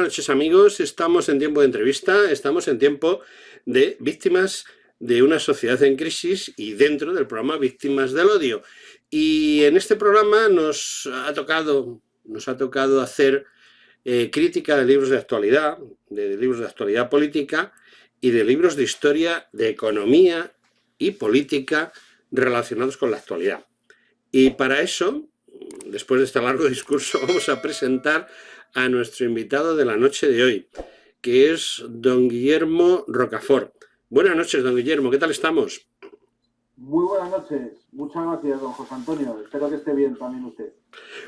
noches, amigos. Estamos en tiempo de entrevista, estamos en tiempo de víctimas de una sociedad en crisis y dentro del programa Víctimas del Odio. Y en este programa nos ha tocado hacer crítica de libros de actualidad política y de libros de historia, de economía y política relacionados con la actualidad. Y para eso, después de este largo discurso, vamos a presentar a nuestro invitado de la noche de hoy, que es don Guillermo Rocafort. Buenas noches, don Guillermo, ¿qué tal estamos? Muy buenas noches, muchas gracias, don José Antonio, espero que esté bien también usted.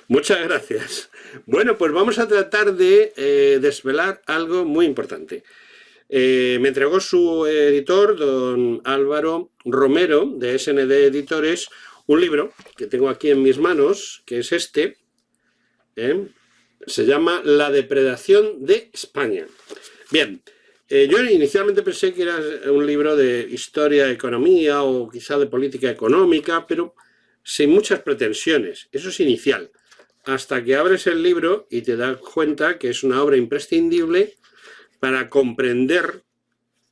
Muchas gracias. Bueno, pues vamos a tratar de desvelar algo muy importante. Me entregó su editor, don Álvaro Romero, de SND Editores, un libro que tengo aquí en mis manos, que es este. Se llama La depredación de España. Bien, yo inicialmente pensé que era un libro de historia, economía o quizá de política económica, pero sin muchas pretensiones. Eso es inicial. Hasta que abres el libro y te das cuenta que es una obra imprescindible para comprender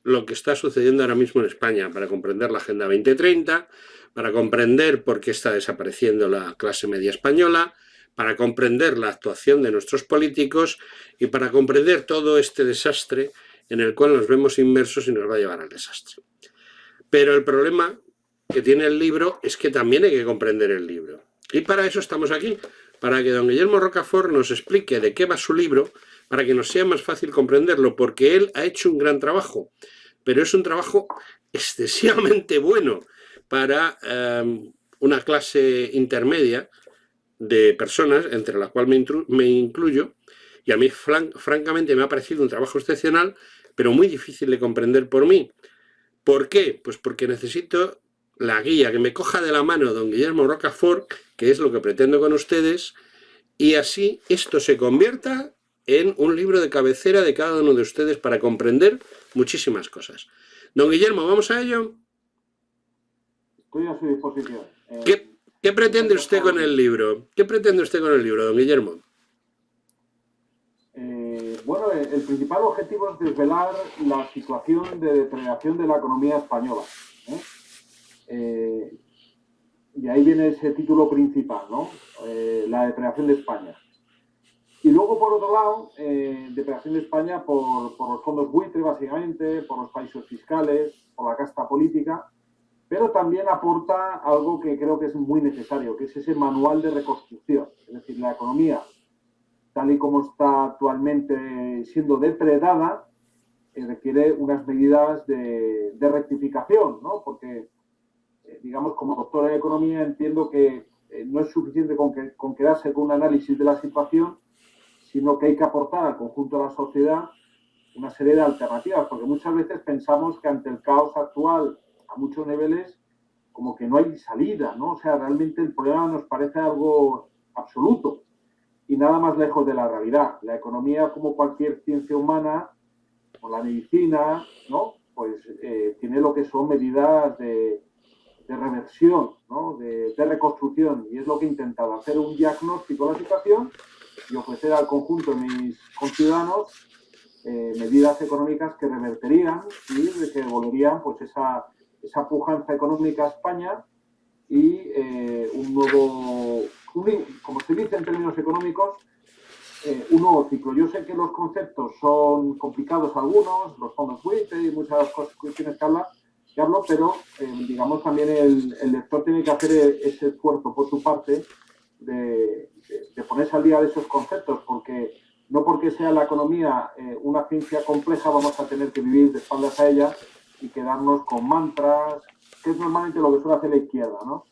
lo que está sucediendo ahora mismo en España, para comprender la Agenda 2030, para comprender por qué está desapareciendo la clase media española, para comprender la actuación de nuestros políticos y para comprender todo este desastre en el cual nos vemos inmersos y nos va a llevar al desastre. Pero el problema que tiene el libro es que también hay que comprender el libro. Y para eso estamos aquí, para que don Guillermo Rocafort nos explique de qué va su libro, para que nos sea más fácil comprenderlo, porque él ha hecho un gran trabajo, pero es un trabajo excesivamente bueno para una clase intermedia de personas, entre las cuales me incluyo, y a mí francamente me ha parecido un trabajo excepcional, pero muy difícil de comprender por mí. ¿Por qué? Pues porque necesito la guía, que me coja de la mano don Guillermo Rocafort, que es lo que pretendo con ustedes, y así esto se convierta en un libro de cabecera de cada uno de ustedes para comprender muchísimas cosas. Don Guillermo, ¿vamos a ello? Estoy a su disposición. ¿Qué pretende usted con el libro? ¿Qué pretende usted con el libro, don Guillermo? Bueno, el principal objetivo es desvelar la situación de depredación de la economía española. Y ahí viene ese título principal, ¿no? La depredación de España. Y luego, por otro lado, depredación de España por los fondos buitre, básicamente, por los paraísos fiscales, por la casta política, pero también aporta algo que creo que es muy necesario, que es ese manual de reconstrucción. Es decir, la economía, tal y como está actualmente siendo depredada, requiere unas medidas de rectificación, ¿no? Porque, digamos, como doctor en economía entiendo que no es suficiente con quedarse con un análisis de la situación, sino que hay que aportar al conjunto de la sociedad una serie de alternativas, porque muchas veces pensamos que ante el caos actual a muchos niveles como que no hay salida, ¿no? O sea, realmente el problema nos parece algo absoluto y nada más lejos de la realidad. La economía, como cualquier ciencia humana, o la medicina, ¿no? Pues tiene lo que son medidas de reversión, ¿no? de reconstrucción, y es lo que he intentado, hacer un diagnóstico de la situación y ofrecer al conjunto de mis conciudadanos medidas económicas que reverterían y que devolverían pues esa pujanza económica a España y un nuevo, como se dice en términos económicos, un nuevo ciclo. Yo sé que los conceptos son complicados algunos, los fondos buitre y muchas cuestiones que hablo, pero digamos también el lector tiene que hacer ese esfuerzo por su parte de ponerse al día de esos conceptos, porque no porque sea la economía una ciencia compleja vamos a tener que vivir de espaldas a ella y quedarnos con mantras, que es normalmente lo que suele hacer la izquierda, ¿no?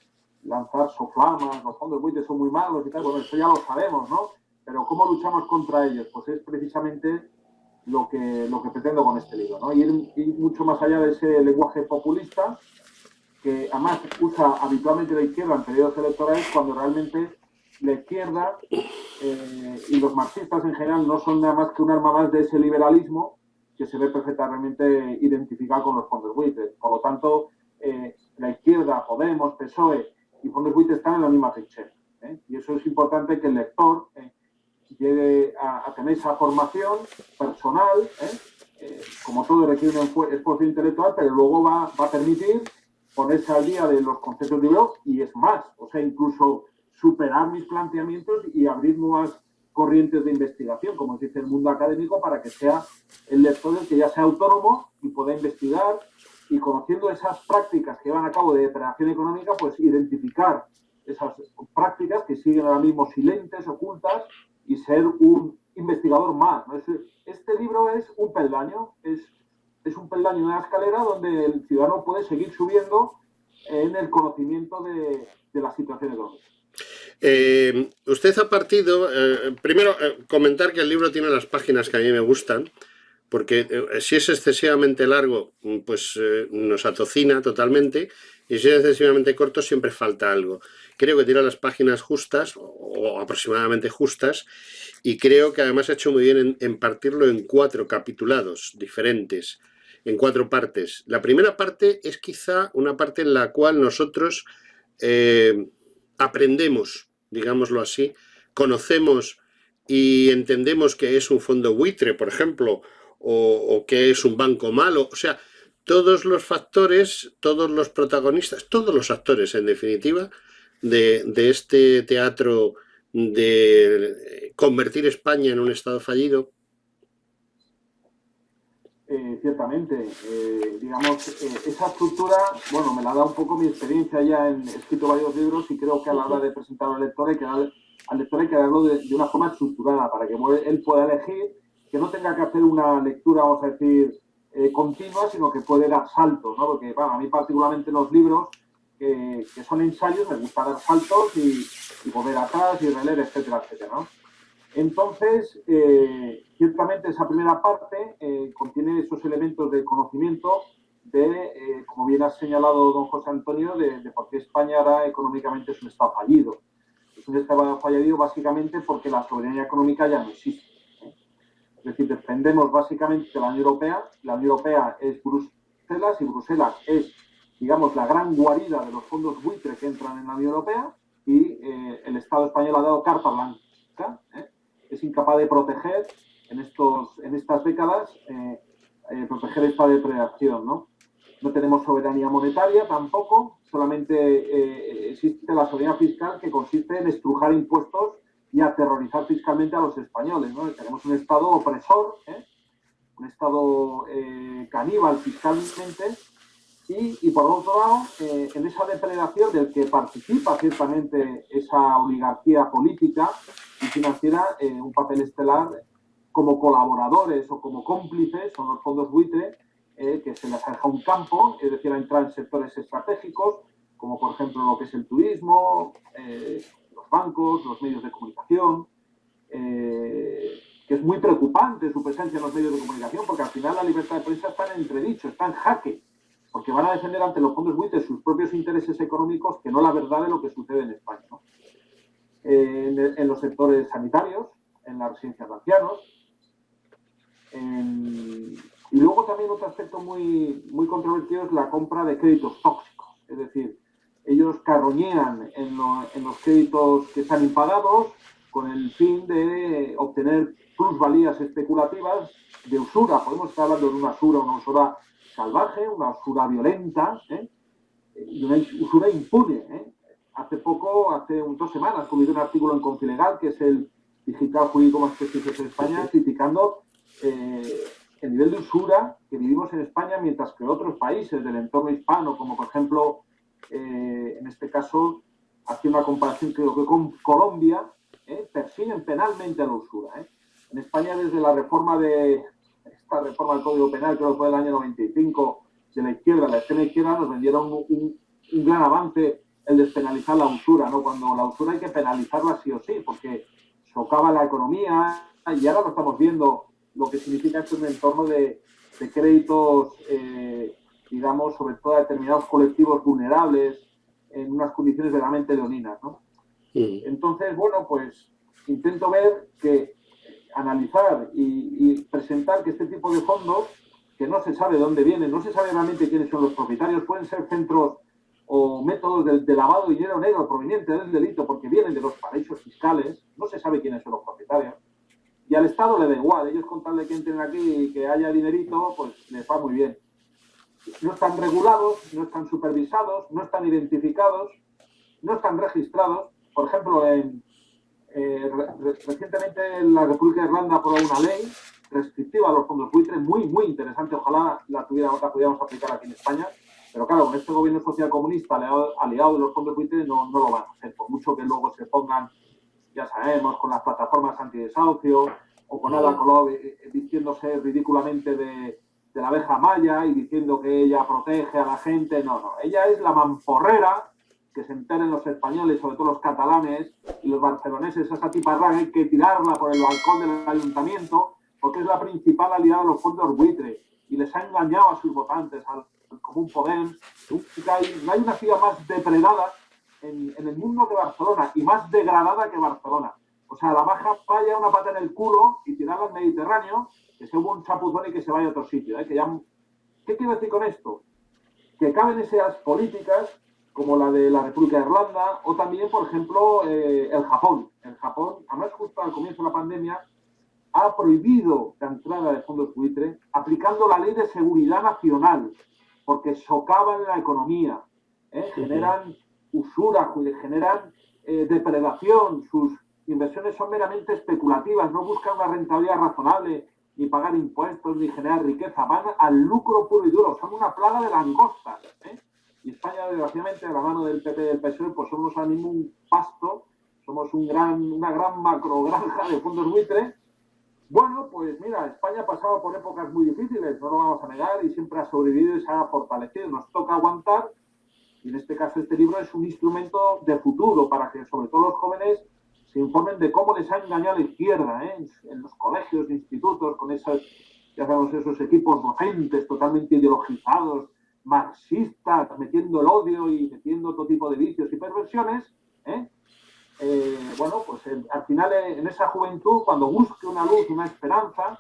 Lanzar soflamas, los fondos buitre son muy malos y tal, bueno, eso ya lo sabemos, ¿no? Pero ¿cómo luchamos contra ellos? Pues es precisamente lo que pretendo con este libro, ¿no? Ir mucho más allá de ese lenguaje populista que además usa habitualmente la izquierda en periodos electorales, cuando realmente la izquierda y los marxistas en general no son nada más que un arma más de ese liberalismo que se ve perfectamente identificado con los fondos buitre. Por lo tanto, la izquierda, Podemos, PSOE y fondos buitre están en la misma trinchera. Y eso es importante que el lector llegue a tener esa formación personal, como todo requiere un esfuerzo intelectual, pero luego va a permitir ponerse al día de los conceptos de blog y es más, o sea, incluso superar mis planteamientos y abrir nuevas corrientes de investigación, como se dice el mundo académico, para que sea el lector el que ya sea autónomo y pueda investigar y conociendo esas prácticas que llevan a cabo de depredación económica, pues identificar esas prácticas que siguen ahora mismo silentes, ocultas, y ser un investigador más, ¿no? Este libro es un peldaño, es un peldaño de una escalera donde el ciudadano puede seguir subiendo en el conocimiento de la situación económica. Usted ha partido, primero comentar que el libro tiene las páginas que a mí me gustan, porque si es excesivamente largo, pues nos atocina totalmente, y si es excesivamente corto siempre falta algo. Creo que tiene las páginas justas, o aproximadamente justas, y creo que además ha hecho muy bien en partirlo en 4 capitulados diferentes, en 4 partes. La primera parte es quizá una parte en la cual nosotros aprendemos, digámoslo así, conocemos y entendemos que es un fondo buitre, por ejemplo, o que es un banco malo, o sea, todos los factores, todos los protagonistas, todos los actores, en definitiva, de este teatro de convertir España en un estado fallido. Ciertamente, digamos, esa estructura, bueno, me la da un poco mi experiencia ya he escrito varios libros y creo que a la hora de presentar al lector hay que darlo de una forma estructurada para que él pueda elegir, que no tenga que hacer una lectura, vamos a decir, continua, sino que puede dar saltos, ¿no? Porque, bueno, a mí particularmente los libros que son ensayos me gusta dar saltos y volver atrás y releer, etcétera, etcétera, ¿no? Entonces, ciertamente esa primera parte contiene esos elementos de conocimiento como bien ha señalado don José Antonio, de por qué España ahora económicamente es un estado fallido. Es un estado fallido básicamente porque la soberanía económica ya no existe. Es decir, dependemos básicamente de la Unión Europea. La Unión Europea es Bruselas y Bruselas es, digamos, la gran guarida de los fondos buitre que entran en la Unión Europea y el Estado español ha dado carta blanca. Es incapaz de proteger en estas décadas, proteger esta depredación, ¿no? No tenemos soberanía monetaria tampoco, solamente existe la soberanía fiscal que consiste en estrujar impuestos y aterrorizar fiscalmente a los españoles, ¿no? Tenemos un Estado opresor, un Estado caníbal fiscalmente y por otro lado, en esa depredación del que participa ciertamente esa oligarquía política y financiera, un papel estelar como colaboradores o como cómplices son los fondos buitre, que se les deja un campo, es decir, a entrar en sectores estratégicos, como por ejemplo lo que es el turismo, los bancos, los medios de comunicación, que es muy preocupante su presencia en los medios de comunicación, porque al final la libertad de prensa está en entredicho, está en jaque, porque van a defender ante los fondos buitre sus propios intereses económicos que no la verdad de lo que sucede en España, ¿no? En los sectores sanitarios, en las residencias de ancianos. Y luego también otro aspecto muy, muy controvertido es la compra de créditos tóxicos. Es decir, ellos carroñean en los créditos que están impagados con el fin de obtener plusvalías especulativas de usura. Podemos estar hablando de una usura salvaje, una usura violenta, y una usura impune. Hace 2 semanas, publiqué un artículo en Confilegal, que es el digital jurídico más prestigioso en España, criticando el nivel de usura que vivimos en España, mientras que otros países del entorno hispano, como por ejemplo, en este caso, hace una comparación creo que con Colombia, persiguen penalmente a la usura. En España, desde esta reforma del Código Penal, creo que fue del año 95, de la izquierda, la extrema izquierda, nos vendieron un gran avance el despenalizar la usura, ¿no? Cuando la usura hay que penalizarla sí o sí, porque socava la economía, y ahora lo estamos viendo, lo que significa esto en un entorno de créditos, digamos, sobre todo a determinados colectivos vulnerables, en unas condiciones verdaderamente leoninas, ¿no? Entonces, bueno, pues intento analizar y presentar que este tipo de fondos, que no se sabe de dónde vienen, no se sabe realmente quiénes son los propietarios, pueden ser centros o métodos de lavado de dinero negro provenientes del delito porque vienen de los paraísos fiscales, no se sabe quiénes son los propietarios. Y al Estado le da igual, ellos con tal de que entren aquí y que haya dinerito, pues les va muy bien. No están regulados, no están supervisados, no están identificados, no están registrados. Por ejemplo, recientemente la República de Irlanda aprobó una ley restrictiva a los fondos buitre, muy, muy interesante. Ojalá la pudiéramos aplicar aquí en España. Pero claro, con este gobierno social comunista aliado de los fondos buitre no lo van a hacer. Por mucho que luego se pongan, ya sabemos, con las plataformas antidesahucio o con Ada Colau vistiéndose ridículamente de la abeja maya y diciendo que ella protege a la gente. No. Ella es la mamporrera, que se enteren los españoles, sobre todo los catalanes y los barceloneses, esa tiparraga hay que tirarla por el balcón del ayuntamiento porque es la principal aliada de los fondos buitre y les ha engañado a sus votantes, al Común Podem. No hay una ciudad más depredada en el mundo que Barcelona y más degradada que Barcelona. O sea, la baja vaya una pata en el culo y tirarla al Mediterráneo, que se hubo un chapuzón y que se vaya a otro sitio. ¿Qué quiero decir con esto? Que caben esas políticas como la de la República de Irlanda o también, por ejemplo, el Japón. El Japón, además justo al comienzo de la pandemia, ha prohibido la entrada de fondos buitre aplicando la ley de seguridad nacional porque socavan la economía, generan usura, generan depredación, sus inversiones son meramente especulativas, no buscan una rentabilidad razonable, ni pagar impuestos, ni generar riqueza, van al lucro puro y duro, son una plaga de langostas. Y España, desgraciadamente, de la mano del PP y del PSOE, pues somos ahora mismo un pasto, somos una gran macrogranja de fondos buitre. Bueno, pues mira, España ha pasado por épocas muy difíciles, no lo vamos a negar, y siempre ha sobrevivido y se ha fortalecido. Nos toca aguantar, y en este caso este libro es un instrumento de futuro para que, sobre todo los jóvenes, se informen de cómo les ha engañado la izquierda, en los colegios, institutos, con esos equipos docentes totalmente ideologizados, marxistas, metiendo el odio y metiendo todo tipo de vicios y perversiones. Bueno, pues al final en esa juventud, cuando busque una luz, una esperanza,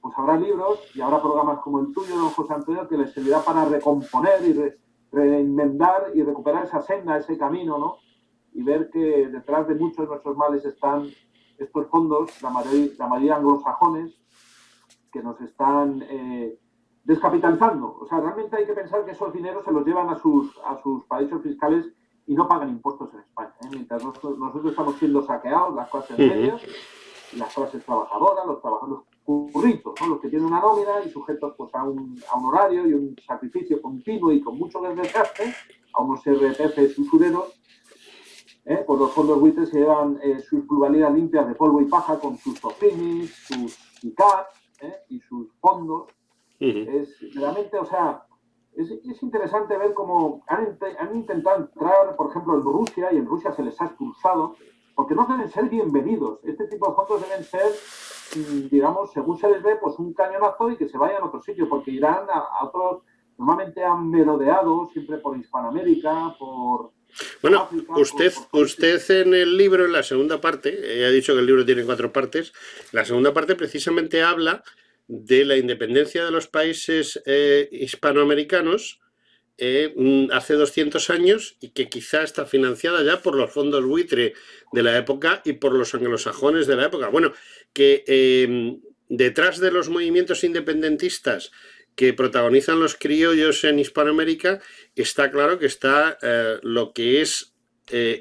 pues habrá libros y habrá programas como el tuyo, don José Antonio, que les servirá para recomponer y reenmendar y recuperar esa senda, ese camino, ¿no? Y ver que detrás de muchos de nuestros males están estos fondos, la mayoría anglosajones, que nos están descapitalizando. O sea, realmente hay que pensar que esos dineros se los llevan a sus paraísos fiscales y no pagan impuestos en España. Mientras nosotros estamos siendo saqueados, las clases medias, las clases trabajadoras, los trabajadores curritos, ¿no? Los que tienen una nómina y sujetos pues, a un horario y un sacrificio continuo y con mucho desgaste, a unos RPFs usureros. Pues los fondos buitres se llevan sus plusvalías limpias de polvo y paja con sus SOCIMIs, sus ICAT y sus fondos. Es realmente, o sea, es interesante ver cómo han intentado entrar, por ejemplo, en Rusia, y en Rusia se les ha expulsado, porque no deben ser bienvenidos. Este tipo de fondos deben ser, digamos, según se les ve, pues un cañonazo y que se vayan a otro sitio, porque irán a otros, normalmente han merodeado siempre por Hispanoamérica, por... Bueno, África, usted en el libro, en la segunda parte, ha dicho que el libro tiene 4 partes, la segunda parte precisamente habla de la independencia de los países hispanoamericanos hace 200 años y que quizá está financiada ya por los fondos buitre de la época y por los anglosajones de la época. Bueno, que detrás de los movimientos independentistas que protagonizan los criollos en Hispanoamérica, está claro que está lo que es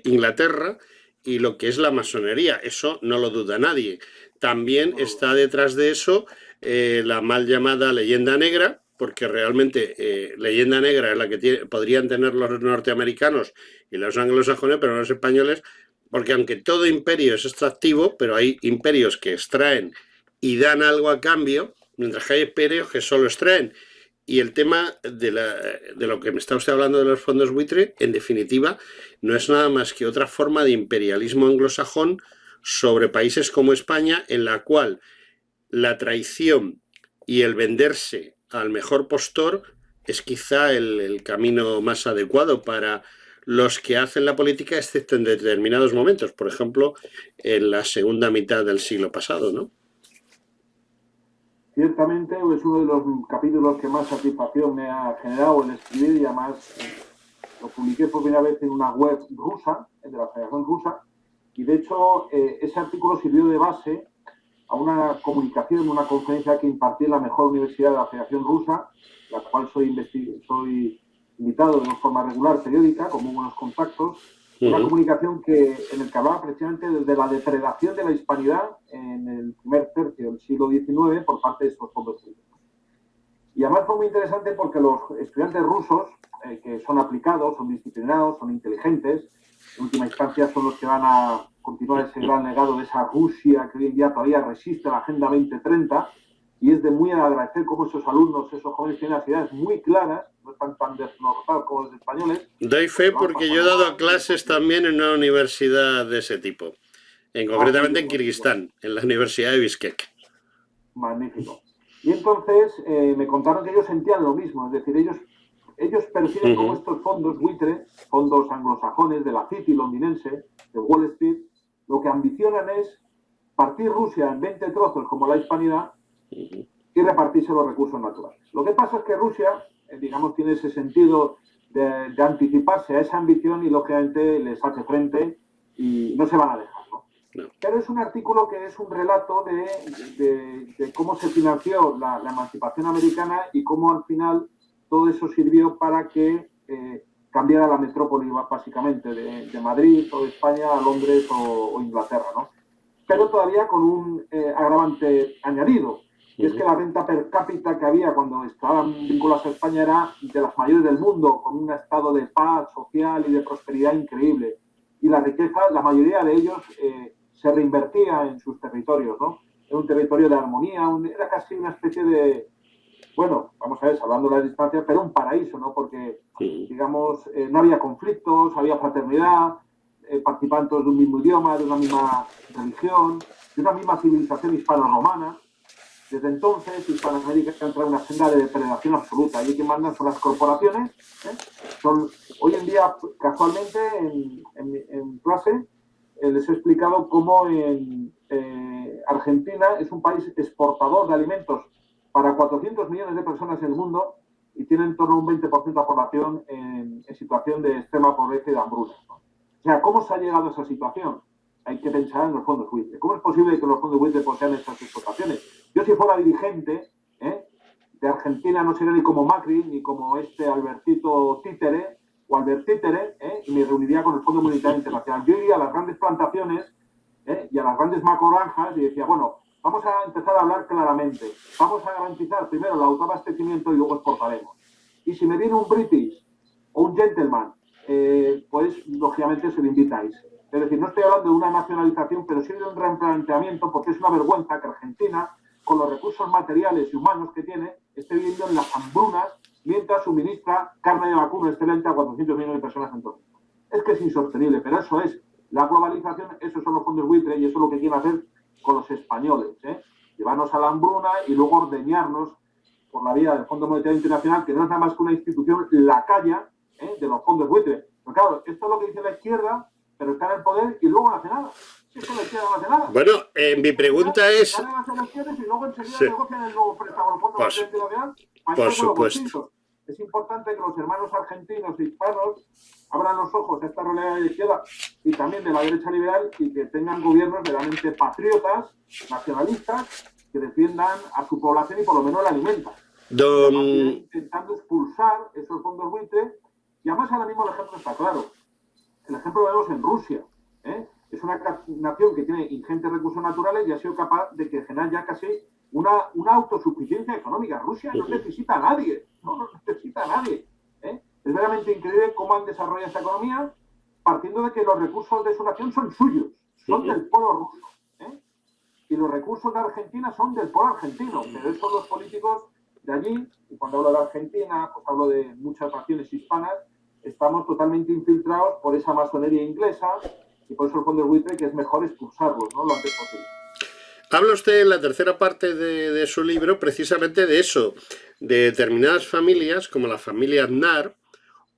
Inglaterra y lo que es la masonería. Eso no lo duda nadie. También está detrás de eso la mal llamada leyenda negra, porque realmente leyenda negra es la que podrían tener los norteamericanos y los anglosajones, pero no los españoles, porque aunque todo imperio es extractivo, pero hay imperios que extraen y dan algo a cambio, mientras que hay imperios que solo extraen. Y el tema de lo que me está usted hablando de los fondos buitre, en definitiva, no es nada más que otra forma de imperialismo anglosajón sobre países como España, en la cual la traición y el venderse al mejor postor es quizá el camino más adecuado para los que hacen la política, excepto en determinados momentos, por ejemplo, en la segunda mitad del siglo pasado, ¿no? Ciertamente es uno de los capítulos que más satisfacción me ha generado el escribir, y además lo publiqué por primera vez en una web rusa, de la Federación Rusa, y de hecho ese artículo sirvió de base a una comunicación, una conferencia que impartí en la mejor universidad de la Federación Rusa, la cual soy invitado de una forma regular, periódica, con muy buenos contactos. Una comunicación en el que hablaba precisamente de la depredación de la hispanidad en el primer tercio del siglo XIX por parte de estos fondos públicos. Y además fue muy interesante porque los estudiantes rusos, que son aplicados, son disciplinados, son inteligentes, en última instancia son los que van a continuar ese gran legado de esa Rusia que hoy en día todavía resiste a la Agenda 2030, y es de muy agradecer cómo esos alumnos, esos jóvenes tienen las ideas muy claras, no están tan desnortados como los españoles. Doy fe porque yo he dado clases también en una universidad de ese tipo, concretamente en Kirguistán, en la Universidad de Bishkek. Magnífico. Y entonces me contaron que ellos sentían lo mismo, es decir, ellos perciben como estos fondos buitre, fondos anglosajones de la City londinense, de Wall Street, lo que ambicionan es partir Rusia en 20 trozos como la hispanidad y repartirse los recursos naturales. Lo que pasa es que Rusia, digamos, tiene ese sentido de anticiparse a esa ambición y lógicamente les hace frente y no se van a dejar, ¿no? No. Pero es un artículo que es un relato de cómo se financió la emancipación americana y cómo al final todo eso sirvió para que cambiara la metrópoli, básicamente, de Madrid o de España a Londres o Inglaterra, ¿no? Pero todavía con un agravante añadido, que es que la renta per cápita que había cuando estaban vinculados a España era de las mayores del mundo, con un estado de paz social y de prosperidad increíble. Y la riqueza, la mayoría de ellos se reinvertía en sus territorios, ¿no? Era un territorio de armonía, era casi una especie de, bueno, vamos a ver, hablando de la distancia, pero un paraíso, ¿no? Porque, digamos, no había conflictos, había fraternidad, participaban todos de un mismo idioma, de una misma religión, de una misma civilización hispano-romana. Desde entonces, Hispanoamérica ha entrado en una senda de depredación absoluta. Allí quien mandan son las corporaciones. Hoy en día, casualmente, en clase, les he explicado cómo Argentina es un país exportador de alimentos para 400 millones de personas en el mundo y tiene en torno a un 20% de la población en situación de extrema pobreza y de hambruna, ¿no? O sea, ¿cómo se ha llegado a esa situación? Hay que pensar en los fondos buitre. ¿Cómo es posible que los fondos buitre posean estas explotaciones? Yo, si fuera dirigente de Argentina, no sería ni como Macri, ni como Albertito Títere o Albert Títere, y me reuniría con el Fondo Monetario Internacional. Yo iría a las grandes plantaciones y a las grandes macrogranjas y decía, bueno, vamos a empezar a hablar claramente. Vamos a garantizar primero el autoabastecimiento y luego exportaremos. Y si me viene un British o un gentleman, pues lógicamente se lo invitáis. Es decir, no estoy hablando de una nacionalización, pero sí de un replanteamiento, porque es una vergüenza que Argentina, con los recursos materiales y humanos que tiene, esté viviendo en las hambrunas mientras suministra carne de vacuno excelente a 400 millones de personas en todo el mundo. Es que es insostenible, pero eso es la globalización, esos son los fondos buitre y eso es lo que quieren hacer con los españoles, llevarnos a la hambruna y luego ordeñarnos por la vía del Fondo Monetario Internacional, que no es nada más que una institución lacaya de los fondos buitre. Pero claro, esto es lo que dice la izquierda, pero está en el poder y luego no hace nada. Si es que la izquierda no hace nada. Bueno, mi pregunta es... Y luego enseguida negocian el nuevo préstamo al Fondo Monetario Internacional. Por supuesto. Es importante que los hermanos argentinos e hispanos abran los ojos a esta realidad de la izquierda y también de la derecha liberal y que tengan gobiernos verdaderamente patriotas, nacionalistas, que defiendan a su población y por lo menos la alimentan. Intentando expulsar esos fondos buitre y además ahora mismo el ejemplo está claro. El ejemplo lo vemos en Rusia. Es una nación que tiene ingentes recursos naturales y ha sido capaz de que generar ya casi una autosuficiencia económica. Rusia no necesita a nadie. No necesita a nadie. Es verdaderamente increíble cómo han desarrollado esta economía partiendo de que los recursos de su nación son suyos, son del pueblo ruso. Y los recursos de Argentina son del pueblo argentino. Pero eso los políticos de allí, y cuando hablo de Argentina, pues hablo de muchas naciones hispanas, estamos totalmente infiltrados por esa masonería inglesa y por eso el fondo buitre que es mejor expulsarlos, ¿no? Lo antes posible. Habla usted en la tercera parte de su libro precisamente de eso, de determinadas familias como la familia Aznar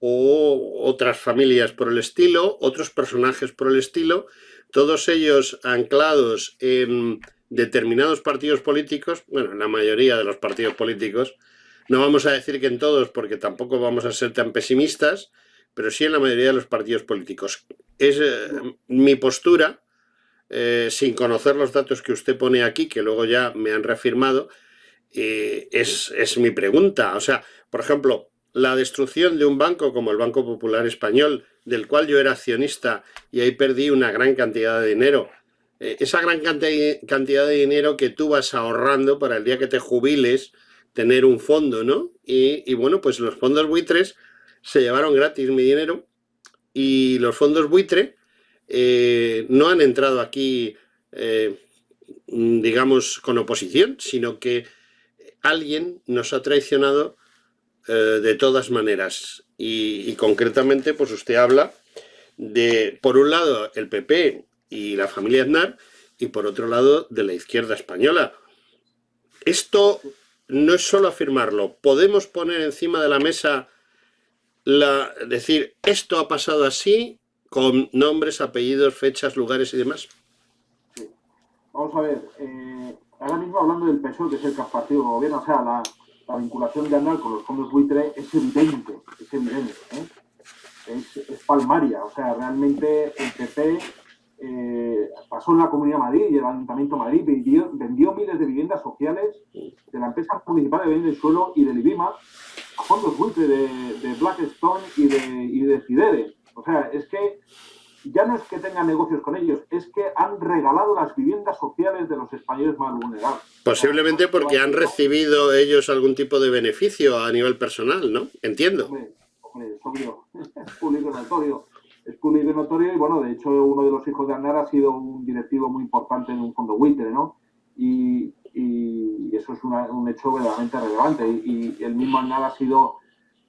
o otras familias por el estilo, otros personajes por el estilo, todos ellos anclados en determinados partidos políticos, bueno, en la mayoría de los partidos políticos, no vamos a decir que en todos porque tampoco vamos a ser tan pesimistas, pero sí en la mayoría de los partidos políticos. Es mi postura, sin conocer los datos que usted pone aquí, que luego ya me han reafirmado, es mi pregunta. O sea, por ejemplo, la destrucción de un banco como el Banco Popular Español, del cual yo era accionista y ahí perdí una gran cantidad de dinero. Esa gran cantidad de dinero que tú vas ahorrando para el día que te jubiles, tener un fondo, ¿no? Y bueno, pues los fondos buitres se llevaron gratis mi dinero y los fondos buitre no han entrado aquí, digamos, con oposición, sino que alguien nos ha traicionado de todas maneras. Y concretamente, pues usted habla de, por un lado, el PP y la familia Aznar, y por otro lado, de la izquierda española. Esto no es solo afirmarlo, podemos poner encima de la mesa, decir, esto ha pasado así, con nombres, apellidos, fechas, lugares y demás. Sí. Vamos a ver, ahora mismo hablando del PSOE, que es el partido de gobierno, o sea, la vinculación de Aznar con los fondos buitre es evidente, ¿eh? Es palmaria, o sea, realmente el PP pasó en la Comunidad de Madrid y el Ayuntamiento de Madrid vendió miles de viviendas sociales de la empresa municipal de Bien del Suelo y del IBIMA a fondos buitre de Blackstone y de Fidere. O sea, es que ya no es que tengan negocios con ellos, es que han regalado las viviendas sociales de los españoles más vulnerables. Posiblemente porque han recibido ellos algún tipo de beneficio a nivel personal, ¿no? Entiendo. Hombre, es obvio, es público notorio. Es público notorio y, bueno, de hecho, uno de los hijos de Aznar ha sido un directivo muy importante en un fondo buitre, ¿no? Y eso es un hecho verdaderamente relevante. Y el mismo Aznar ha sido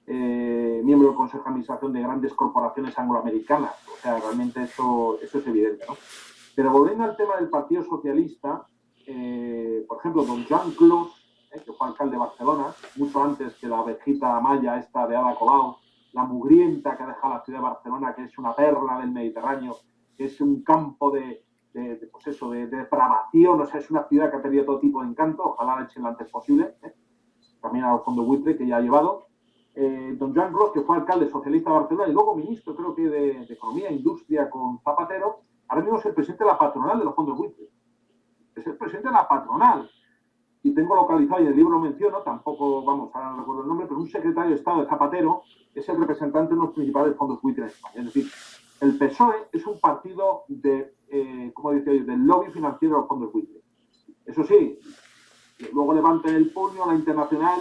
miembro del Consejo de Administración de grandes corporaciones angloamericanas. O sea, realmente eso es evidente, ¿no? Pero volviendo al tema del Partido Socialista, por ejemplo, don Joan Clos, que fue alcalde de Barcelona, mucho antes que la abejita maya esta de Ada Colau, la mugrienta que ha dejado la ciudad de Barcelona, que es una perla del Mediterráneo, que es un campo de depravación, o sea, es una ciudad que ha tenido todo tipo de encanto, ojalá la echen lo antes posible, también al fondo buitre que ya ha llevado. Don Joan Clos, que fue alcalde socialista de Barcelona y luego ministro, creo que de Economía e Industria con Zapatero, ahora mismo es el presidente de la patronal de los fondos buitres. Es el presidente de la patronal. Y tengo localizado, y en el libro lo menciono, tampoco, vamos, ahora no recuerdo el nombre, pero un secretario de Estado de Zapatero es el representante de los principales fondos buitres en España. Es decir, el PSOE es un partido como decía yo, del lobby financiero de los fondos buitres. Eso sí, luego levantan el puño a la internacional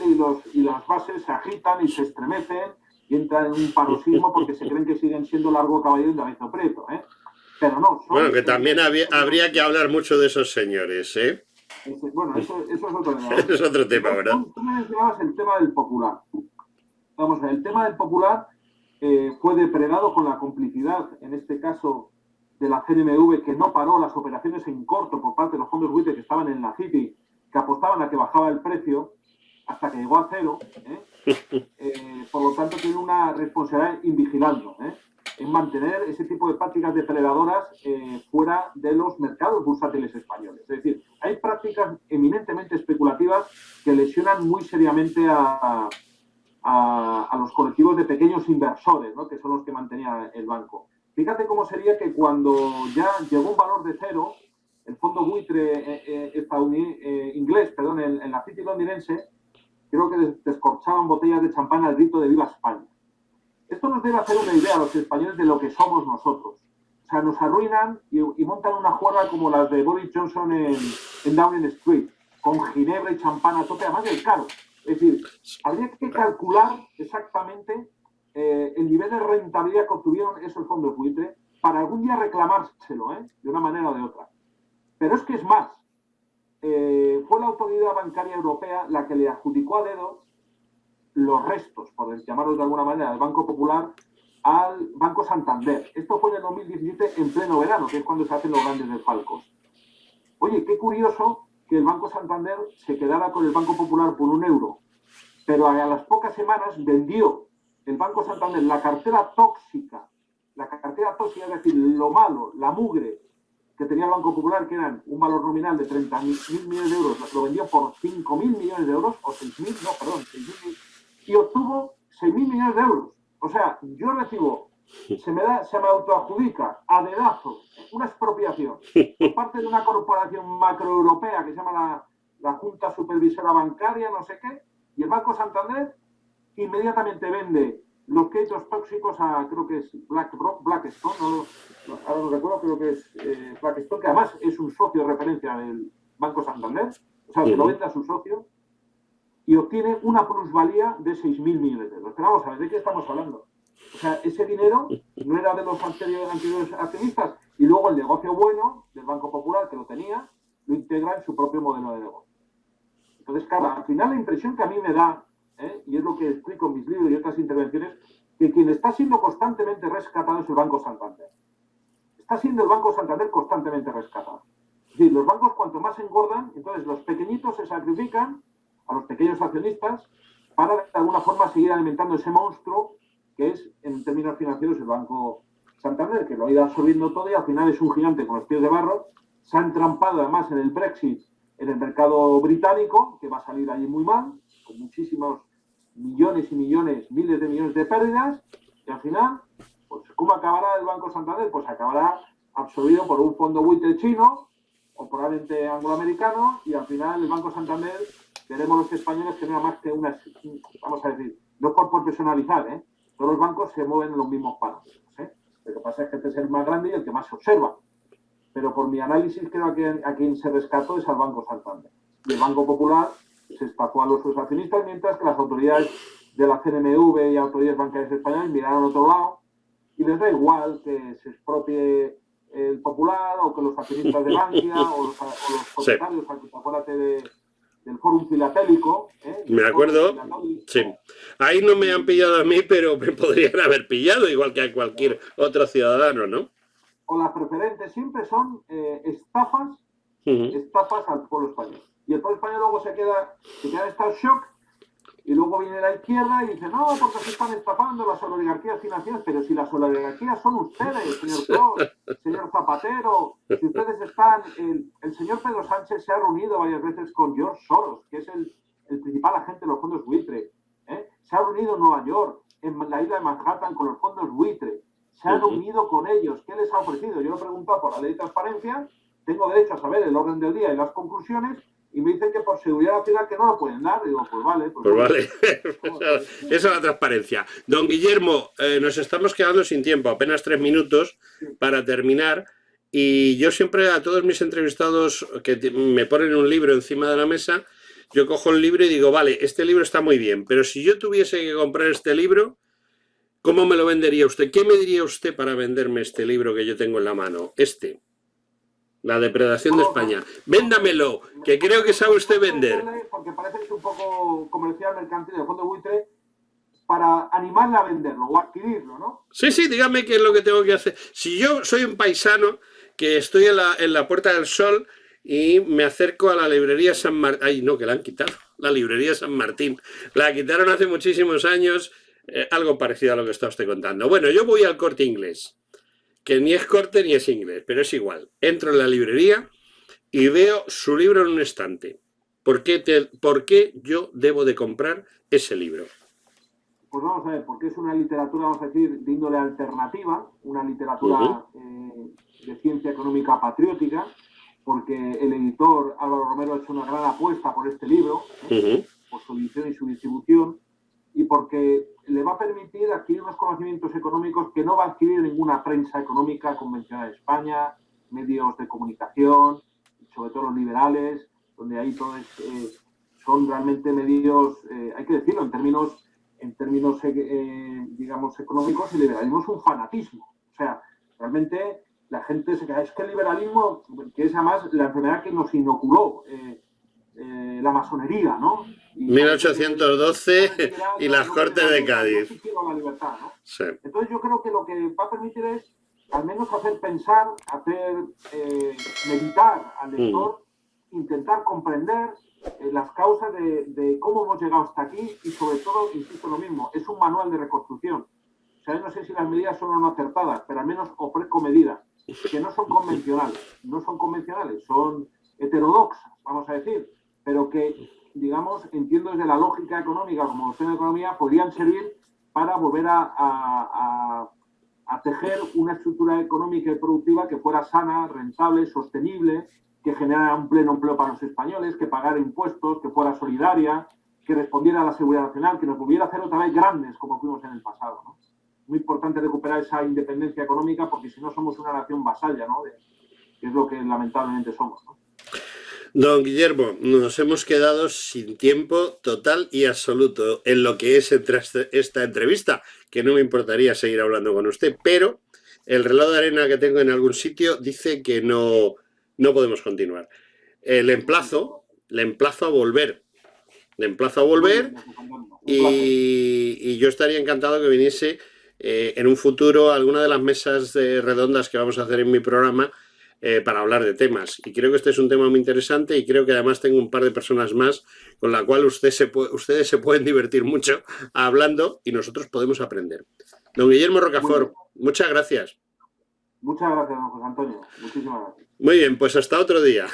y las bases se agitan y se estremecen y entran en un paroxismo porque se creen que siguen siendo Largo Caballero y David Prieto, ¿eh? Pero no. Bueno, que también habría que hablar mucho de esos señores, ¿eh? Bueno, eso es otro tema. Es otro tema, ¿verdad? Tú me mencionabas el tema del Popular. Vamos a ver, el tema del Popular fue depredado con la complicidad, en este caso, de la CNMV, que no paró las operaciones en corto por parte de los fondos buitres que estaban en la City, que apostaban a que bajaba el precio hasta que llegó a cero. Por lo tanto, tiene una responsabilidad invigilando, en mantener ese tipo de prácticas depredadoras fuera de los mercados bursátiles españoles. Es decir, hay prácticas eminentemente especulativas que lesionan muy seriamente a los colectivos de pequeños inversores, ¿no? Que son los que mantenía el banco. Fíjate cómo sería que cuando ya llegó un valor de cero, el fondo buitre inglés, en la City londinense, creo que descorchaban botellas de champán al grito de ¡Viva España! Esto nos debe hacer una idea a los españoles de lo que somos nosotros. O sea, nos arruinan y montan una juerga como las de Boris Johnson en Downing Street, con ginebra y champán a tope, además del caro. Es decir, habría que calcular exactamente el nivel de rentabilidad que obtuvieron esos fondos buitre para algún día reclamárselo, de una manera o de otra. Pero es que es más. Fue la Autoridad Bancaria Europea la que le adjudicó a dedo los restos, por llamarlo de alguna manera, del Banco Popular al Banco Santander. Esto fue en el 2017, en pleno verano, que es cuando se hacen los grandes desfalcos. Oye, qué curioso que el Banco Santander se quedara con el Banco Popular por €1, pero a las pocas semanas vendió el Banco Santander la cartera tóxica, es decir, lo malo, la mugre que tenía el Banco Popular, que eran un valor nominal de 30.000 millones de euros, lo vendió por 5.000 millones de euros, o 6.000 y obtuvo 6.000 millones de euros. O sea, yo recibo se me autoadjudica a dedazo una expropiación por parte de una corporación macroeuropea que se llama la Junta Supervisora Bancaria, no sé qué, y el Banco Santander inmediatamente vende los créditos tóxicos a, creo que es Blackstone, ahora no recuerdo, creo que es Blackstone, que además es un socio de referencia del Banco Santander, o sea, se lo vende a su socio, y obtiene una plusvalía de 6.000 millones de euros. Pero vamos a ver, ¿de qué estamos hablando? O sea, ese dinero no era de los anteriores accionistas, y luego el negocio bueno del Banco Popular, que lo tenía, lo integra en su propio modelo de negocio. Entonces, claro, al final la impresión que a mí me da, y es lo que explico en mis libros y otras intervenciones, que quien está siendo constantemente rescatado es el Banco Santander. Está siendo el Banco Santander constantemente rescatado. Es decir, los bancos cuanto más engordan, entonces los pequeñitos se sacrifican a los pequeños accionistas para de alguna forma seguir alimentando ese monstruo que es, en términos financieros, el Banco Santander, que lo ha ido absorbiendo todo y al final es un gigante con los pies de barro. Se ha entrampado además en el Brexit en el mercado británico, que va a salir allí muy mal, con muchísimos millones y millones, miles de millones de pérdidas, y al final, pues ¿cómo acabará el Banco Santander? Pues acabará absorbido por un fondo buitre chino o probablemente angloamericano, y al final el Banco Santander, veremos los españoles que no era más que una, vamos a decir, no por personalizar, todos los bancos se mueven en los mismos parámetros, Lo que pasa es que este es el más grande y el que más se observa. Pero por mi análisis creo que a quien se rescató es al Banco Santander. Y el Banco Popular se estafó a sus accionistas, mientras que las autoridades de la CNMV y autoridades bancarias españolas miraron a otro lado y les da igual que se expropie el Popular o que los accionistas de Bankia o los propietarios, acuérdate del Fórum Filatélico. Me acuerdo, sí. Ahí no me han pillado a mí, pero me podrían haber pillado, igual que a cualquier otro ciudadano, ¿no? O las preferentes siempre son estafas al pueblo español. Y el pueblo español luego se queda en estado de shock, y luego viene la izquierda y dice, no, porque se están estafando las oligarquías financieras. Pero si las oligarquías son ustedes, señor Clos, señor Zapatero, si ustedes están... El señor Pedro Sánchez se ha reunido varias veces con George Soros, que es el principal agente de los fondos buitre. Se ha reunido en Nueva York, en la isla de Manhattan, con los fondos buitre. Se han reunido con ellos. ¿Qué les ha ofrecido? Yo lo he preguntado por la ley de transparencia, tengo derecho a saber el orden del día y las conclusiones, y me dicen que por seguridad nacional que no lo pueden dar. Digo, pues vale. Pues vale. Esa es la transparencia. Don Guillermo, nos estamos quedando sin tiempo, apenas 3 minutos para terminar, y yo siempre a todos mis entrevistados que me ponen un libro encima de la mesa, yo cojo el libro y digo, vale, este libro está muy bien, pero si yo tuviese que comprar este libro, ¿cómo me lo vendería usted? ¿Qué me diría usted para venderme este libro que yo tengo en la mano? La depredación de España. Véndamelo, que creo que sabe usted vender. Porque parece que es un poco comercial, mercantil, de fondo buitre, para animarle a venderlo o adquirirlo, ¿no? Sí, dígame qué es lo que tengo que hacer. Si yo soy un paisano que estoy en la Puerta del Sol y me acerco a la librería San Martín... Ay, no, que la han quitado. La librería San Martín. La quitaron hace muchísimos años, algo parecido a lo que está usted contando. Bueno, yo voy al Corte Inglés, que ni es Corte ni es inglés, pero es igual. Entro en la librería y veo su libro en un estante. ¿Por qué yo debo de comprar ese libro? Pues vamos a ver, porque es una literatura, vamos a decir, de índole alternativa, una literatura de ciencia económica patriótica, porque el editor Álvaro Romero ha hecho una gran apuesta por este libro, por su edición y su distribución, y porque le va a permitir adquirir unos conocimientos económicos que no va a adquirir ninguna prensa económica convencional en España, medios de comunicación, sobre todo los liberales, donde ahí todo son realmente medios, hay que decirlo, en términos digamos, económicos, el liberalismo es un fanatismo. O sea, realmente la gente se queda, es que el liberalismo, que es además la enfermedad que nos inoculó la masonería, ¿no? 1812 y las Cortes de Cádiz. La libertad, ¿no? Sí. Entonces yo creo que lo que va a permitir es al menos hacer pensar, meditar al lector, intentar comprender las causas de cómo hemos llegado hasta aquí, y sobre todo, insisto, lo mismo, es un manual de reconstrucción. O sea, no sé si las medidas son o no acertadas, pero al menos ofrezco medidas que no son convencionales, son heterodoxas, vamos a decir, pero que, digamos, entiendo desde la lógica económica como doctrina de economía, podrían servir para volver a a tejer una estructura económica y productiva que fuera sana, rentable, sostenible, que generara un pleno empleo para los españoles, que pagara impuestos, que fuera solidaria, que respondiera a la seguridad nacional, que nos volviera a hacer otra vez grandes como fuimos en el pasado, ¿no? Muy importante recuperar esa independencia económica porque si no somos una nación vasalla, ¿no? Que es lo que lamentablemente somos, ¿no? Don Guillermo, nos hemos quedado sin tiempo total y absoluto en lo que es esta entrevista, que no me importaría seguir hablando con usted, pero el reloj de arena que tengo en algún sitio dice que no podemos continuar. Le emplazo a volver. Y yo estaría encantado que viniese en un futuro a alguna de las mesas redondas que vamos a hacer en mi programa para hablar de temas. Y creo que este es un tema muy interesante y creo que además tengo un par de personas más con la cual ustedes se pueden divertir mucho hablando y nosotros podemos aprender. Don Guillermo Rocafort, muchas gracias. Muchas gracias, don José Antonio. Muchísimas gracias. Muy bien, pues hasta otro día.